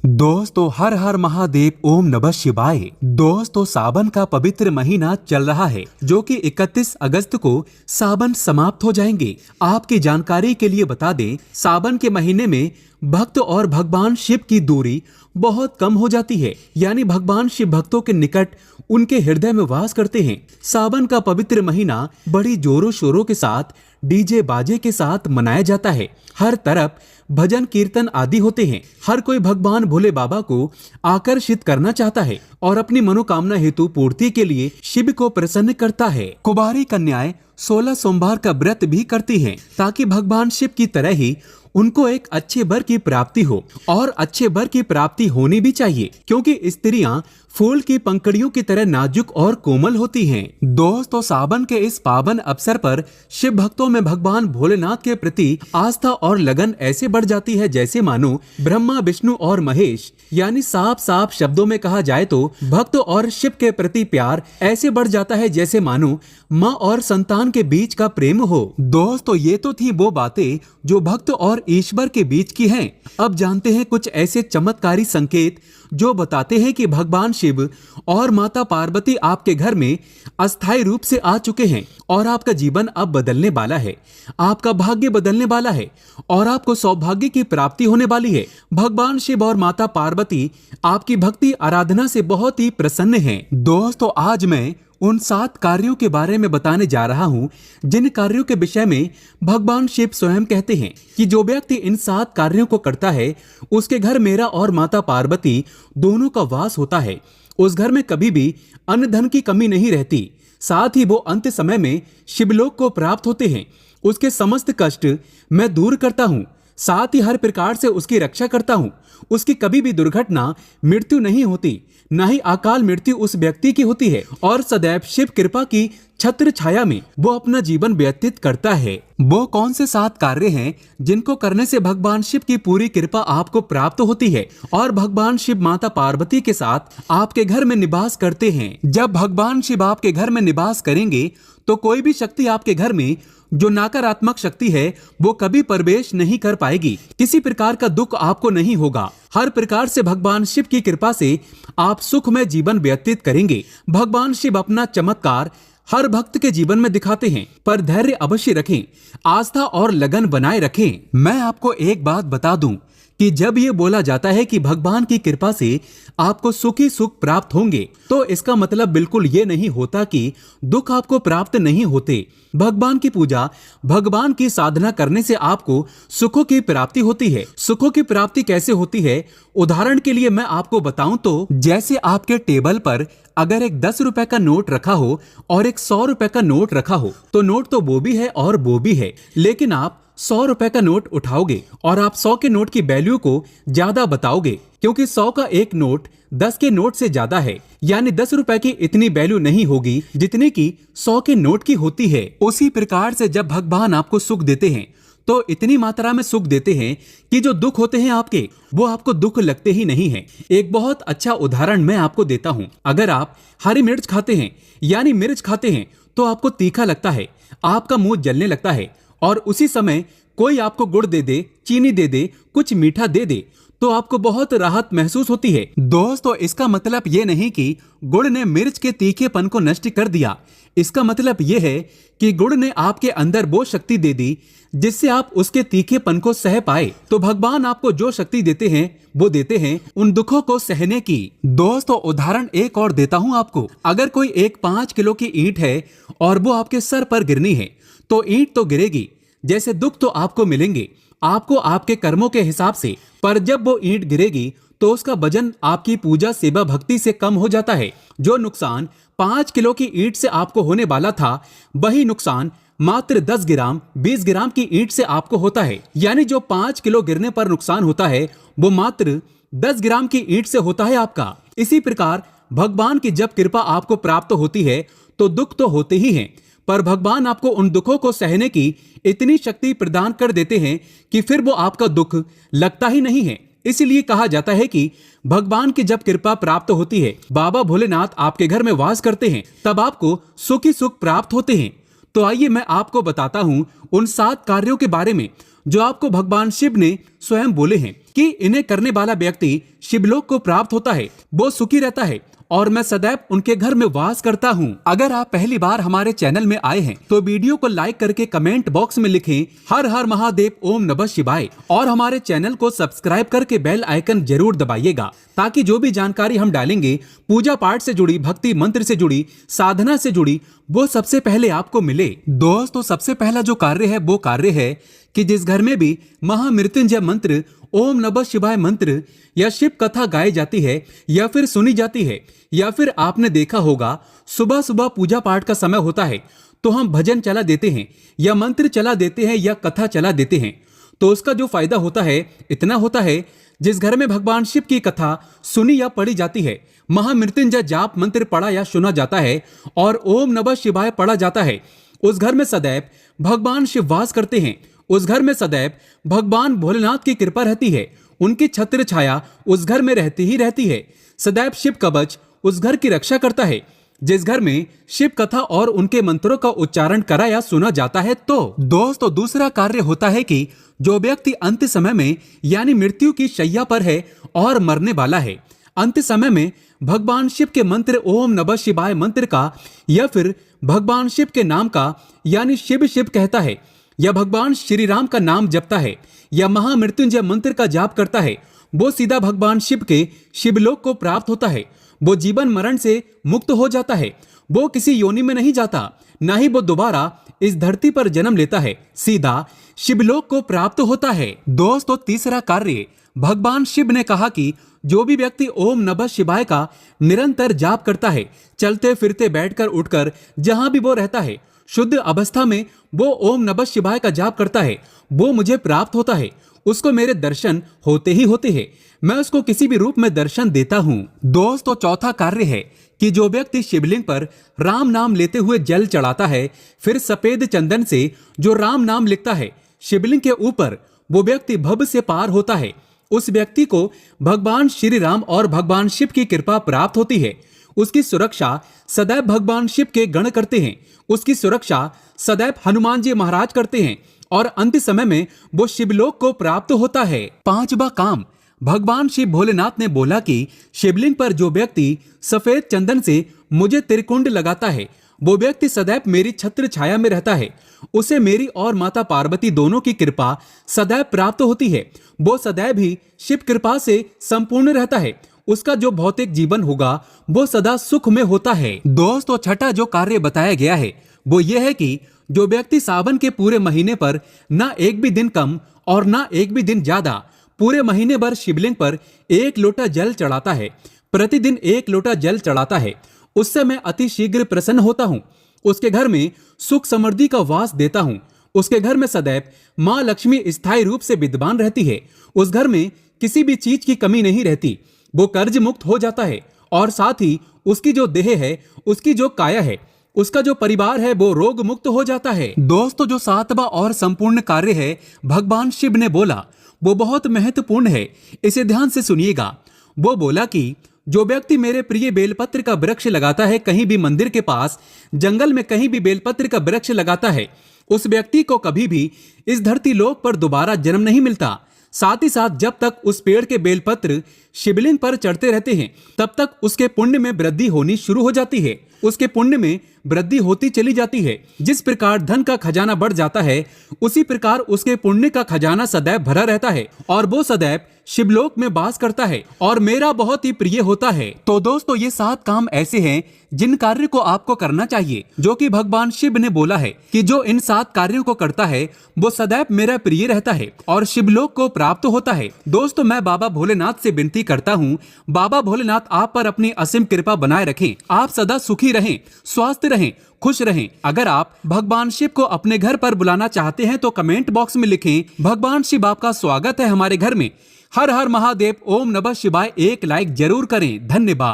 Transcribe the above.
दोस्तों हर हर महादेव ओम नमः शिवाय। दोस्तों सावन का पवित्र महीना चल रहा है जो कि 31 अगस्त को सावन समाप्त हो जाएंगे। आपकी जानकारी के लिए बता दें, सावन के महीने में भक्त और भगवान शिव की दूरी बहुत कम हो जाती है, यानी भगवान शिव भक्तों के निकट उनके हृदय में वास करते हैं। सावन का पवित्र महीना बड़ी जोरों शोरों के साथ डीजे बाजे के साथ मनाया जाता है। हर तरफ भजन कीर्तन आदि होते हैं। हर कोई भगवान भोले बाबा को आकर्षित करना चाहता है और अपनी मनोकामना हेतु पूर्ति के लिए शिव को प्रसन्न करता है। कुंवारी कन्याएं 16 सोमवार का व्रत भी करती हैं ताकि भगवान शिव की तरह ही उनको एक अच्छे वर की प्राप्ति हो, और अच्छे वर की प्राप्ति होनी भी चाहिए क्योंकि स्त्रियां फूल की पंखुड़ियों की तरह नाजुक और कोमल होती हैं। दोस्तों सावन के इस पावन अवसर पर शिव भक्तों में भगवान भोलेनाथ के प्रति आस्था और लगन ऐसे बढ़ जाती है जैसे मानो ब्रह्मा विष्णु और महेश, यानी साफ साफ शब्दों में कहा जाए तो भक्त और शिव के प्रति प्यार ऐसे बढ़ जाता है जैसे मानो माँ और संतान के बीच का प्रेम हो। दोस्तों ये तो थी वो बातें जो भक्त और ईश्वर के बीच की हैं। अब जानते हैं कुछ ऐसे चमत्कारी संकेत जो बताते हैं कि भगवान शिव और माता पार्वती आपके घर में अस्थायी रूप से आ चुके हैं और आपका जीवन अब बदलने वाला है। आपका भाग्य बदलने वाला है और आपको सौभाग्य की प्राप्ति होने वाली है। भगवान शिव और माता पार्वती आपकी भक्ति आराधना से बहुत ही प्रसन्न हैं। दोस्तों आज मैं उन 7 कार्यों के बारे में बताने जा रहा हूं जिन कार्यों के विषय में भगवान शिव स्वयं कहते हैं कि जो व्यक्ति इन 7 कार्यों को करता है उसके घर मेरा और माता पार्वती दोनों का वास होता है। उस घर में कभी भी अन्न धन की कमी नहीं रहती। साथ ही वो अंत समय में शिवलोक को प्राप्त होते हैं। उसके समस्त कष्ट मैं दूर करता हूँ, साथ ही हर प्रकार से उसकी रक्षा करता हूँ। उसकी कभी भी दुर्घटना मृत्यु नहीं होती, न ही अकाल मृत्यु उस व्यक्ति की होती है और सदैव शिव कृपा की छत्र छाया में वो अपना जीवन व्यतीत करता है। वो कौन से 7 कार्य हैं जिनको करने से भगवान शिव की पूरी कृपा आपको प्राप्त होती है और भगवान शिव माता पार्वती के साथ आपके घर में निवास करते हैं। जब भगवान शिव आपके घर में निवास करेंगे तो कोई भी शक्ति आपके घर में जो नकारात्मक शक्ति है वो कभी प्रवेश नहीं कर पाएगी। किसी प्रकार का दुख आपको नहीं होगा। हर प्रकार से भगवान शिव की कृपा से आप सुखमय जीवन व्यतीत करेंगे। भगवान शिव अपना चमत्कार हर भक्त के जीवन में दिखाते हैं, पर धैर्य अवश्य रखें, आस्था और लगन बनाए रखें। मैं आपको एक बात बता दूं कि जब ये बोला जाता है कि भगवान की कृपा से आपको सुखी सुख प्राप्त होंगे तो इसका मतलब बिल्कुल ये नहीं होता कि दुख आपको प्राप्त नहीं होते। भगवान की पूजा, भगवान की साधना करने से आपको सुखों की प्राप्ति होती है। सुखों की प्राप्ति कैसे होती है, उदाहरण के लिए मैं आपको बताऊं तो जैसे आपके टेबल पर अगर एक 10 रुपए का नोट रखा हो और एक 100 रुपए का नोट रखा हो तो नोट तो वो भी है और वो भी है, लेकिन आप 100 रुपए का नोट उठाओगे और आप 100 के नोट की वैल्यू को ज्यादा बताओगे क्योंकि 100 का एक नोट 10 के नोट से ज्यादा है, यानी 10 रुपए की इतनी वैल्यू नहीं होगी जितने की 100 के नोट की होती है। उसी प्रकार से जब भगवान आपको सुख देते हैं तो इतनी मात्रा में सुख देते हैं कि जो दुख होते हैं आपके वो आपको दुख लगते ही नहीं है। एक बहुत अच्छा उदाहरण मैं आपको देता हूँ। अगर आप हरी मिर्च खाते हैं यानी मिर्च खाते हैं तो आपको तीखा लगता है, आपका मुंह जलने लगता है, और उसी समय कोई आपको गुड़ दे दे, चीनी दे दे, कुछ मीठा दे दे तो आपको बहुत राहत महसूस होती है। दोस्तों इसका मतलब ये नहीं कि गुड़ ने मिर्च के तीखेपन को नष्ट कर दिया। इसका मतलब ये है कि गुड़ ने आपके अंदर वो शक्ति दे दी जिससे आप उसके तीखेपन को सह पाए। तो भगवान आपको जो शक्ति देते हैं वो देते हैं उन दुखों को सहने की। दोस्तों उदाहरण एक और देता हूं आपको। अगर कोई एक 5 किलो की ईंट है और वो आपके सर पर गिरनी है तो ईंट तो गिरेगी, जैसे दुख तो आपको मिलेंगे आपको आपके कर्मों के हिसाब से, पर जब वो ईंट गिरेगी तो उसका वजन आपकी पूजा सेवा भक्ति से कम हो जाता है। जो नुकसान 5 किलो की ईंट से आपको होने वाला था वही नुकसान मात्र 10 ग्राम 20 ग्राम की ईंट से आपको होता है, यानी जो 5 किलो गिरने पर नुकसान होता है वो मात्र 10 ग्राम की ईंट से होता है आपका। इसी प्रकार भगवान की जब कृपा आपको प्राप्त होती है तो दुख तो होते ही हैं, पर भगवान आपको उन दुखों को सहने की इतनी शक्ति प्रदान कर देते हैं कि फिर वो आपका दुख लगता ही नहीं है। इसीलिए कहा जाता है कि भगवान की जब कृपा प्राप्त होती है, बाबा भोलेनाथ आपके घर में वास करते हैं, तब आपको सुखी सुख प्राप्त होते हैं। तो आइए मैं आपको बताता हूं उन 7 कार्यों के बारे में जो आपको भगवान शिव ने स्वयं बोले हैं। कि इन्हें करने वाला व्यक्ति शिवलोक को प्राप्त होता है, वो सुखी रहता है और मैं सदैव उनके घर में वास करता हूँ। अगर आप पहली बार हमारे चैनल में आए हैं तो वीडियो को लाइक करके कमेंट बॉक्स में लिखें हर हर महादेव ओम नमः शिवाय और हमारे चैनल को सब्सक्राइब करके बेल आइकन जरूर दबाइएगा, ताकि जो भी जानकारी हम डालेंगे पूजा पाठ से जुड़ी, भक्ति मंत्र से जुड़ी, साधना से जुड़ी, वो सबसे पहले आपको मिले। दोस्तों, सबसे पहला जो कार्य है वो कार्य है कि जिस घर में भी महामृत्युंजय मंत्र, ओम नमः शिवाय मंत्र या शिव कथा गाई जाती है या फिर सुनी जाती है, या फिर आपने देखा होगा सुबह सुबह पूजा पाठ का समय होता है तो हम भजन चला देते हैं या मंत्र चला देते हैं या कथा चला देते हैं, तो उसका जो फायदा होता है इतना होता है, जिस घर में भगवान शिव की कथा सुनी या पढ़ी जाती है, महामृत्युंजय जाप मंत्र पढ़ा या सुना जाता है और ओम नमः शिवाय पढ़ा जाता है, उस घर में सदैव भगवान शिव वास करते हैं। उस घर में सदैव भगवान भोलेनाथ की कृपा रहती है, उनकी छत्र छाया उस घर में रहती ही रहती है। सदैव शिव कवच उस घर की रक्षा करता है। जिस घर में शिव कथा और उनके मंत्रों का उच्चारण करा या सुना जाता है। तो दोस्तों, दूसरा कार्य होता है कि जो व्यक्ति अंत समय में यानी मृत्यु की शैया पर है और मरने वाला है, अंत समय में भगवान शिव के मंत्र ओम नमः शिवाय मंत्र का या फिर भगवान शिव के नाम का यानी शिव शिव कहता है या भगवान श्री राम का नाम जपता है या महामृत्युंजय मंत्र का जाप करता है, वो सीधा भगवान शिव के शिवलोक को प्राप्त होता है। वो जीवन मरण से मुक्त हो जाता है। वो किसी योनि में नहीं जाता, ना ही वो दोबारा इस धरती पर जन्म लेता है, सीधा शिवलोक को प्राप्त होता है। दोस्तों, तीसरा कार्य भगवान शिव ने कहा कि जो भी व्यक्ति ओम नमः शिवाय का निरंतर जाप करता है, चलते फिरते बैठकर उठकर जहां भी वो रहता है, शुद्ध अवस्था में वो ओम नमः शिवाय का जाप करता है, वो मुझे प्राप्त होता है। उसको मेरे दर्शन होते ही होते हैं, मैं उसको किसी भी रूप में दर्शन देता हूँ। दोस्तों, चौथा कार्य है कि जो व्यक्ति शिवलिंग पर राम नाम लेते हुए जल चढ़ाता है, फिर सफेद चंदन से जो राम नाम लिखता है शिवलिंग के ऊपर, वो व्यक्ति भव से पार होता है। उस व्यक्ति को भगवान श्री राम और भगवान शिव की कृपा प्राप्त होती है। उसकी सुरक्षा सदैव भगवान शिव के गण करते हैं। उसकी सुरक्षा सदैव हनुमान जी महाराज करते हैं और अंत समय में वो शिवलोक को प्राप्त होता है। पांचवा काम, भगवान शिव भोलेनाथ ने बोला कि शिवलिंग पर जो व्यक्ति सफेद चंदन से मुझे त्रिकुंड लगाता है, वो व्यक्ति सदैव मेरी छत्र छाया में रहता है। उसे मेरी और माता पार्वती दोनों की कृपा सदैव प्राप्त होती है। वो सदैव ही शिव कृपा से संपूर्ण रहता है। उसका जो भौतिक जीवन होगा वो सदा सुख में होता है। दोस्तों, छठा जो कार्य बताया गया है वो ये है कि जो व्यक्ति सावन के पूरे महीने पर ना एक भी दिन कम और ना एक भी दिन ज्यादा पूरे महीने भर शिवलिंग पर 1 लोटा जल चढ़ाता है, प्रतिदिन 1 लोटा जल चढ़ाता है, उससे मैं अति शीघ्र प्रसन्न होता हूँ। उसके घर में सुख समृद्धि का वास देता हूँ। उसके घर में सदैव माँ लक्ष्मी स्थायी रूप से विद्यमान रहती है। उस घर में किसी भी चीज की कमी नहीं रहती। वो कर्ज मुक्त हो जाता है और साथ ही उसकी जो देह है, उसकी जो काया है, उसका जो परिवार है वो रोग मुक्त हो जाता है। दोस्तों, जो 7वां और संपूर्ण कार्य है भगवान शिव ने बोला वो बहुत महत्वपूर्ण है, इसे ध्यान से सुनिएगा। वो बोला कि जो व्यक्ति मेरे प्रिय बेलपत्र का वृक्ष लगाता है, कहीं भी मंदिर के पास, जंगल में कहीं भी बेलपत्र का वृक्ष लगाता है, उस व्यक्ति को कभी भी इस धरती लोक पर दोबारा जन्म नहीं मिलता। साथ ही साथ जब तक उस पेड़ के बेलपत्र शिवलिंग पर चढ़ते रहते हैं, तब तक उसके पुण्य में वृद्धि होनी शुरू हो जाती है। उसके पुण्य में वृद्धि होती चली जाती है। जिस प्रकार धन का खजाना बढ़ जाता है, उसी प्रकार उसके पुण्य का खजाना सदैव भरा रहता है और वो सदैव शिवलोक में वास करता है और मेरा बहुत ही प्रिय होता है। तो दोस्तों, ये 7 काम ऐसे हैं जिन कार्य को आपको करना चाहिए, जो कि भगवान शिव ने बोला है कि जो इन 7 कार्यों को करता है वो सदैव मेरा प्रिय रहता है और शिवलोक को प्राप्त होता है। दोस्तों, मैं बाबा भोलेनाथ से विनती करता हूँ, बाबा भोलेनाथ आप पर अपनी असीम कृपा बनाए रखें। आप सदा सुखी रहें, स्वस्थ रहें, खुश रहें। अगर आप भगवान शिव को अपने घर पर बुलाना चाहते हैं तो कमेंट बॉक्स में लिखें, भगवान शिव आपका स्वागत है हमारे घर में। हर हर महादेव ओम नमः शिवाय एक लाइक जरूर करें। धन्यवाद।